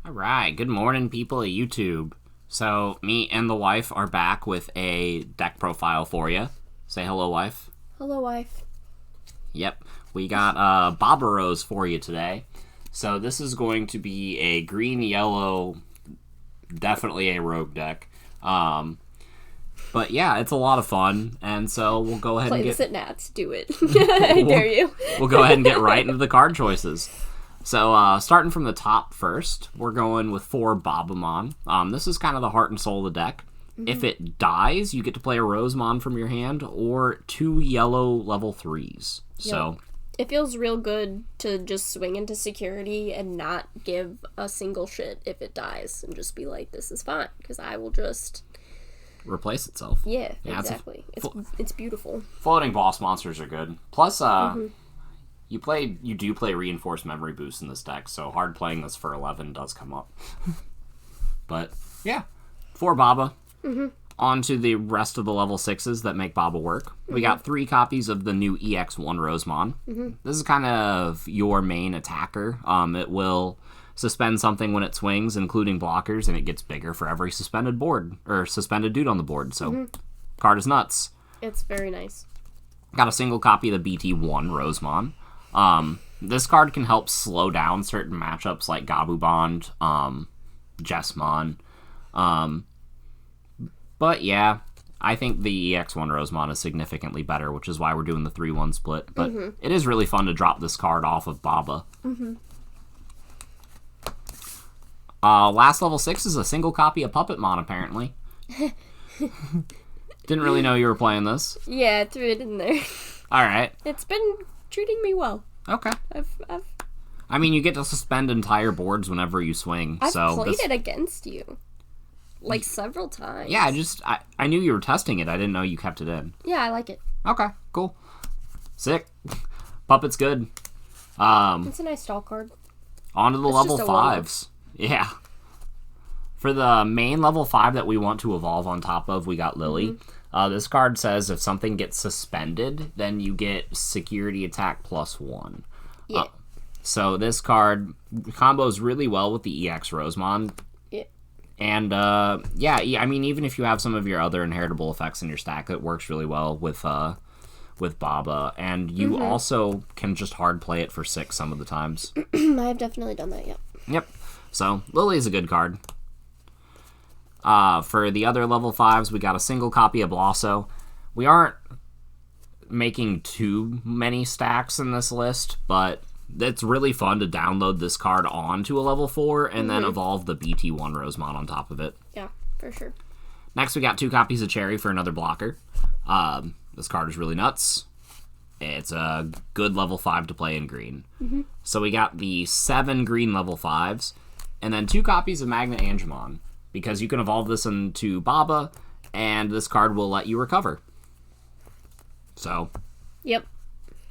All right, good morning, people of YouTube. So, me and the wife are back with a deck profile for you. Say hello, wife. Hello, wife. Yep, we got Bobberos for you today. So, this is going to be a green-yellow, definitely a rogue deck. But yeah, it's a lot of fun, and so we'll go ahead Play and this at Nats. Do it. I dare you. We'll go ahead and get right into the card choices. So, starting from the top first, we're going with 4 Bobamon. This is kind of the heart and soul of the deck. Mm-hmm. If it dies, you get to play a Rosemon from your hand, or 2 yellow level 3s. Yep. So it feels real good to just swing into security and not give a single shit if it dies, and just be like, this is fine, because I will just replace itself. Yeah, exactly. It's beautiful. Floating boss monsters are good. Plus, you do play Reinforced Memory Boost in this deck, so hard playing this for 11 does come up. But, yeah. 4 Baba. Mm-hmm. On to the rest of the level 6s that make Baba work. Mm-hmm. We got 3 copies of the new EX1 Rosemon. Mm-hmm. This is kind of your main attacker. It will suspend something when it swings, including blockers, and it gets bigger for every suspended dude on the board. So, card is nuts. It's very nice. Got a single copy of the BT1 Rosemon. This card can help slow down certain matchups like Gabubond, Jessmon. But yeah, I think the EX1 Rosemon is significantly better, which is why we're doing the 3-1 split. But it is really fun to drop this card off of Baba. Mm-hmm. Last level 6 is a single copy of Puppetmon, apparently. Didn't really know you were playing this. Yeah, I threw it in there. Alright. It's been treating me well. Okay. I mean, you get to suspend entire boards whenever you swing. I've played it against you. Like, several times. Yeah, I knew you were testing it. I didn't know you kept it in. Yeah, I like it. Okay, cool. Sick. Puppet's good. It's a nice stall card. On to the level 5s. Yeah. For the main level 5 that we want to evolve on top of, we got Lily. Mm-hmm. This card says if something gets suspended, then you get security attack +1. Yeah. So this card combos really well with the EX Rosemon. Yeah. And, I mean, even if you have some of your other inheritable effects in your stack, it works really well with Baba. And you also can just hard play it for 6 some of the times. I've definitely done that, Yep. So, Lily is a good card. For the other level 5s, we got a single copy of Blosso. We aren't making too many stacks in this list, but it's really fun to download this card onto a level 4 and then evolve the BT1 Rosemon on top of it. Yeah, for sure. Next, we got 2 copies of Cherry for another blocker. This card is really nuts. It's a good level 5 to play in green. Mm-hmm. So we got the 7 green level 5s, and then 2 copies of Magna Angemon, because you can evolve this into Baba, and this card will let you recover. So, yep.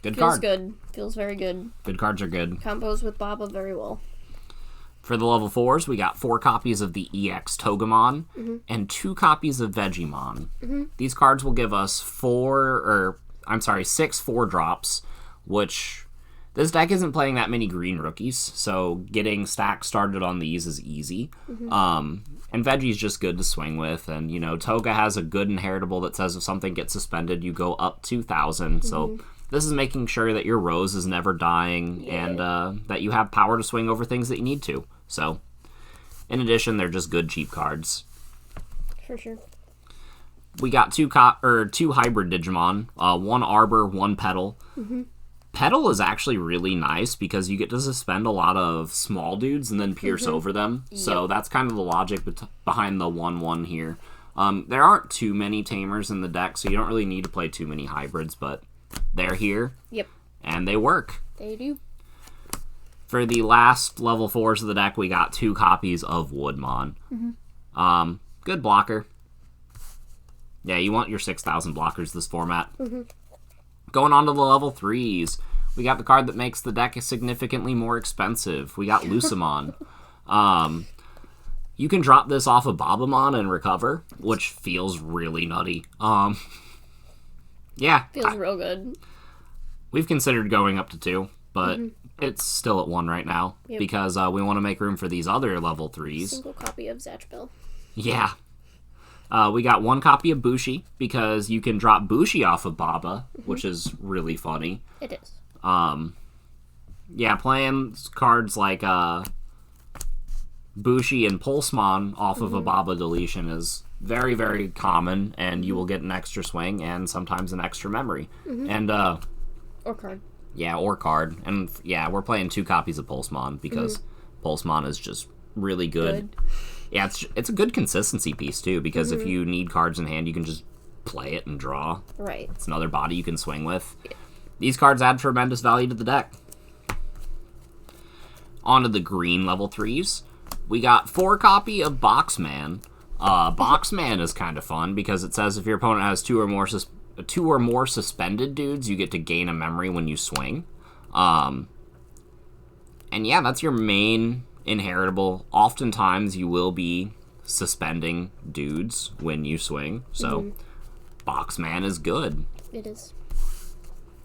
Good Feels card. Good. Feels very good. Good cards are good. Combos with Baba very well. For the level 4s, we got 4 copies of the EX Togemon and 2 copies of Vegemon. Mm-hmm. These cards will give us 6 4-drops, which this deck isn't playing that many green rookies, so getting stacks started on these is easy. Mm-hmm. And Veggie's just good to swing with, and, Toga has a good inheritable that says if something gets suspended, you go up 2,000, so this is making sure that your Rose is never dying, and that you have power to swing over things that you need to. So, in addition, they're just good cheap cards. For sure. We got 2 hybrid Digimon, 1 Arbor, 1 Petal. Mm-hmm. Petal is actually really nice because you get to suspend a lot of small dudes and then pierce over them. So that's kind of the logic behind the 1/1 here. There aren't too many Tamers in the deck, so you don't really need to play too many hybrids, but they're here. Yep. And they work. They do. For the last level 4s of the deck, we got 2 copies of Woodmon. Mm-hmm. Good blocker. Yeah, you want your 6,000 blockers this format. Mm-hmm. Going on to the level 3s, we got the card that makes the deck significantly more expensive. We got Lucemon. You can drop this off of Bobamon and recover, which feels really nutty. Yeah. Feels real good. We've considered going up to 2, but It's still at 1 right now, because we want to make room for these other level 3s. Single copy of Zatchbell. Yeah. We got 1 copy of Bushi, because you can drop Bushi off of Baba, which is really funny. It is. Yeah, playing cards like Bushi and Pulsemon off of a Baba deletion is very, very common, and you will get an extra swing and sometimes an extra memory. And or card. Yeah, or card. And yeah, we're playing 2 copies of Pulsemon because Pulsemon is just really good. Yeah, it's a good consistency piece too, because if you need cards in hand, you can just play it and draw. Right. It's another body you can swing with. Yeah. These cards add tremendous value to the deck. On to the green level 3s. We got 4 copy of Boxman. Boxman is kind of fun because it says if your opponent has 2 or more suspended dudes, you get to gain a memory when you swing. And yeah, that's your main inheritable. Oftentimes you will be suspending dudes when you swing, so Boxman is good. It is.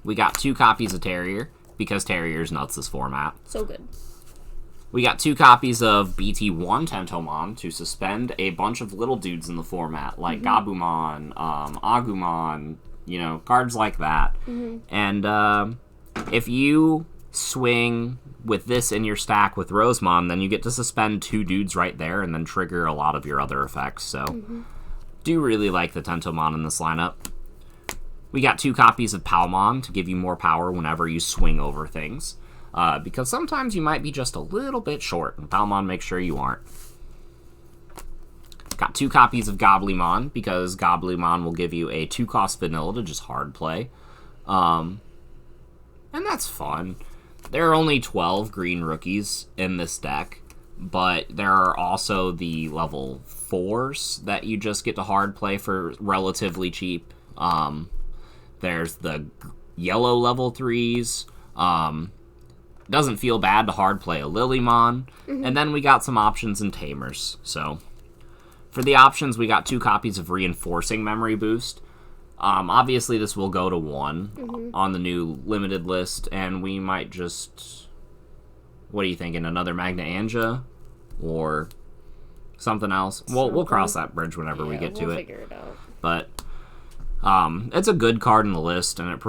We got 2 copies of Terrier because Terrier's nuts this format. So good. We got 2 copies of BT1 Tentomon to suspend a bunch of little dudes in the format, like Gabumon, Agumon, cards like that. And if you swing with this in your stack with Rosemon, then you get to suspend 2 dudes right there and then trigger a lot of your other effects. So, do really like the Tentomon in this lineup. We got 2 copies of Palmon to give you more power whenever you swing over things. Because sometimes you might be just a little bit short, and Palmon makes sure you aren't. Got 2 copies of Goblymon, because Goblymon will give you a 2-cost vanilla to just hard play. And that's fun. There are only 12 green rookies in this deck, but there are also the level 4s that you just get to hard play for relatively cheap. There's the yellow level 3s. Doesn't feel bad to hard play a Lilymon. And then we got some options in Tamers. So, for the options, we got 2 copies of Reinforcing Memory Boost. Obviously, this will go to 1 on the new limited list, and we might just... What are you thinking? Another Magna Anja? Or something else? We'll cross that bridge whenever we get to it. Figure it out. But it's a good card in the list, and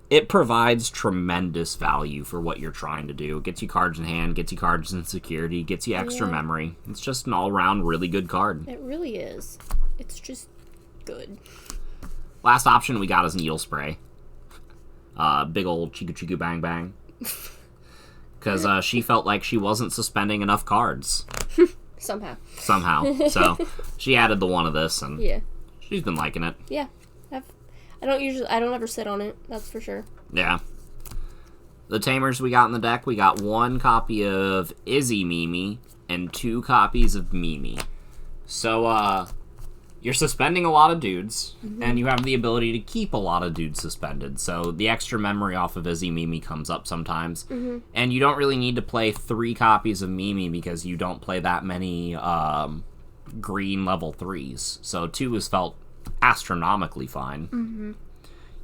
it provides tremendous value for what you're trying to do. It gets you cards in hand, gets you cards in security, gets you extra memory. It's just an all-around really good card. It really is. It's just good. Last option we got is Needle Spray. Big old Chiku Chiku Bang Bang. Because she felt like she wasn't suspending enough cards. Somehow. So she added the 1 of this, and she's been liking it. Yeah. I don't ever sit on it, that's for sure. Yeah. The Tamers we got in the deck, we got 1 copy of Izzy Mimi and 2 copies of Mimi. So, you're suspending a lot of dudes, and you have the ability to keep a lot of dudes suspended. So the extra memory off of Izzy Mimi comes up sometimes. And you don't really need to play 3 copies of Mimi because you don't play that many green level 3s. So 2 is felt astronomically fine.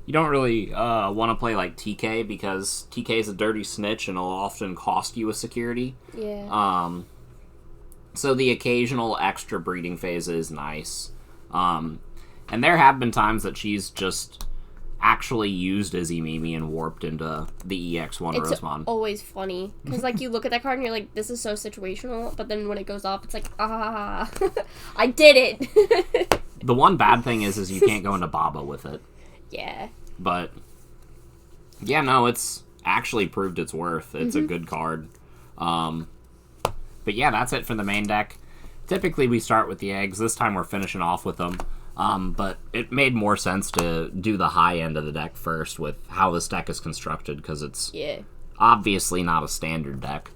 You don't really want to play like TK because TK is a dirty snitch and it'll often cost you a security. So the occasional extra breeding phase is nice. And there have been times that she's just actually used Izzy Mimi and warped into the EX1 Rosemon. It's always funny, because like you look at that card and you're like, this is so situational, but then when it goes off, it's like, I did it! The one bad thing is you can't go into Baba with it. Yeah. But, yeah, no, it's actually proved its worth. It's a good card. But yeah, that's it for the main deck. Typically we start with the eggs. This time we're finishing off with them. But it made more sense to do the high end of the deck first with how this deck is constructed, because it's obviously not a standard deck.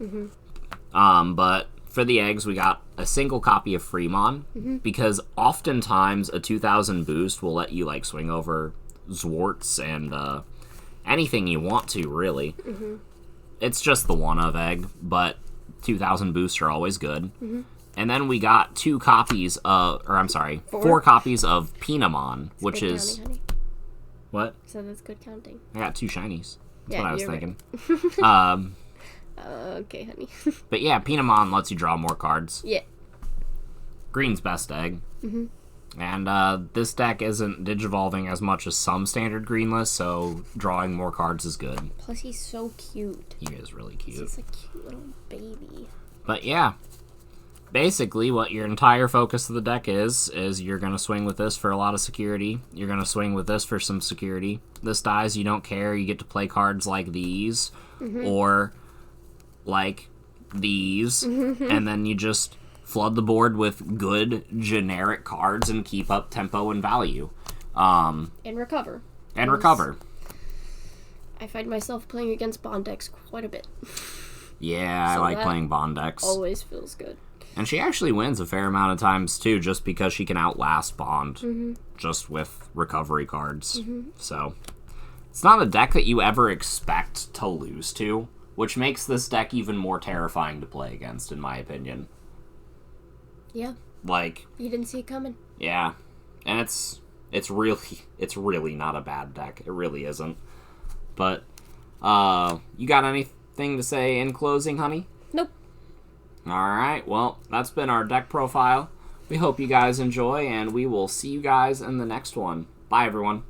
But for the eggs, we got a single copy of Fremon, because oftentimes a 2000 boost will let you like swing over Zwarts and anything you want to, really. It's just the 1 of egg, but 2000 boosts are always good. And then we got 4 copies of Pinamon, which is... Counting, honey. What? So that's good counting. I got 2 shinies. That's what I was you're thinking. Right. Okay, honey. But yeah, Pinamon lets you draw more cards. Yeah. Green's best egg. And this deck isn't digivolving as much as some standard green lists, so drawing more cards is good. Plus, he's so cute. He is really cute. He's a cute little baby. But yeah, basically what your entire focus of the deck is you're going to swing with this for a lot of security. You're going to swing with this for some security. This dies, you don't care. You get to play cards like these or like these, and then you just flood the board with good generic cards and keep up tempo and value. And recover. And recover. I find myself playing against Bond decks quite a bit. Yeah, I like playing Bond decks. Always feels good. And she actually wins a fair amount of times, too, just because she can outlast Bond just with recovery cards. So, it's not a deck that you ever expect to lose to, which makes this deck even more terrifying to play against, in my opinion. Yeah. Like, you didn't see it coming. Yeah. And it's really not a bad deck. It really isn't. But, you got anything to say in closing, honey? Nope. Alright, well, that's been our deck profile. We hope you guys enjoy, and we will see you guys in the next one. Bye, everyone.